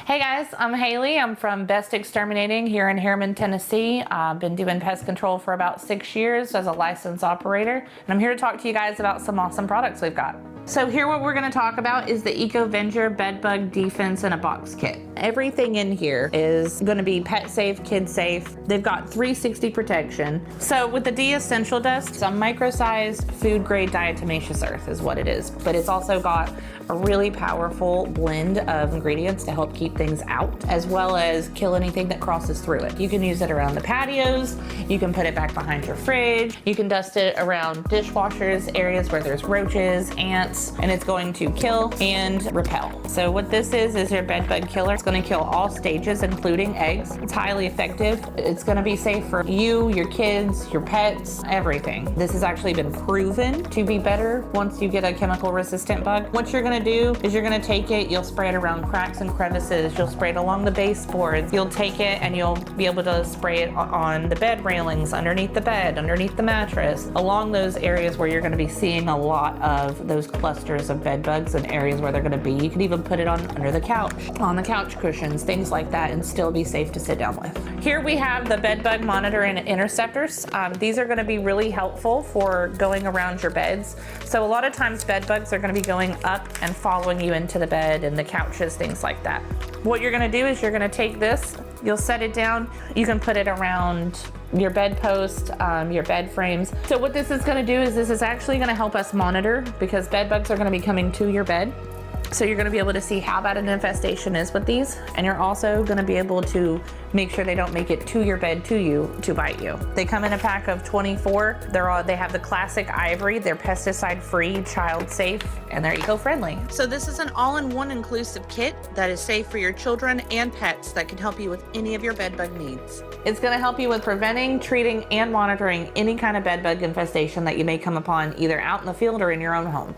Hey guys, I'm Haley. I'm from Best Exterminating here in Harriman, Tennessee. I've been doing pest control for about 6 years as a licensed operator, and I'm here to talk to you guys about some awesome products we've got. So here what we're going to talk about is the EcoVenger Bed Bug Defense in a Box Kit. Everything in here is going to be pet safe, kid safe. They've got 360 protection. So with the DEssential dust, some micro-sized food grade diatomaceous earth is what it is, but it's also got a really powerful blend of ingredients to help keep things out, as well as kill anything that crosses through it. You can use it around the patios, you can put it back behind your fridge, you can dust it around dishwashers, areas where there's roaches, ants, and it's going to kill and repel. So what this is your bed bug killer. It's going to kill all stages, including eggs. It's highly effective. It's going to be safe for you, your kids, your pets, everything. This has actually been proven to be better once you get a chemical resistant bug. What you're going to do is you're going to take it, you'll spray it around cracks and crevices, you'll spray it along the baseboards, you'll take it and you'll be able to spray it on the bed railings, underneath the bed, underneath the mattress, along those areas where you're going to be seeing a lot of those clusters of bed bugs and areas where they're going to be. You can even put it on under the couch, on the couch cushions, things like that, and still be safe to sit down with. Here we have the bed bug monitor and interceptors. These are going to be really helpful for going around your beds. So a lot of times bed bugs are going to be going up and following you into the bed and the couches, things like that. What you're going to do is you're going to take this, you'll set it down, you can put it around your bedpost, your bed frames. So what this is going to do is this is actually going to help us monitor, because bed bugs are going to be coming to your bed. So you're going to be able to see how bad an infestation is with these, and you're also going to be able to make sure they don't make it to your bed to you to bite you. They come in a pack of 24. They have the classic ivory. They're pesticide free, child safe, and they're eco-friendly. So this is an all-in-one inclusive kit that is safe for your children and pets that can help you with any of your bed bug needs. It's going to help you with preventing, treating, and monitoring any kind of bed bug infestation that you may come upon either out in the field or in your own home.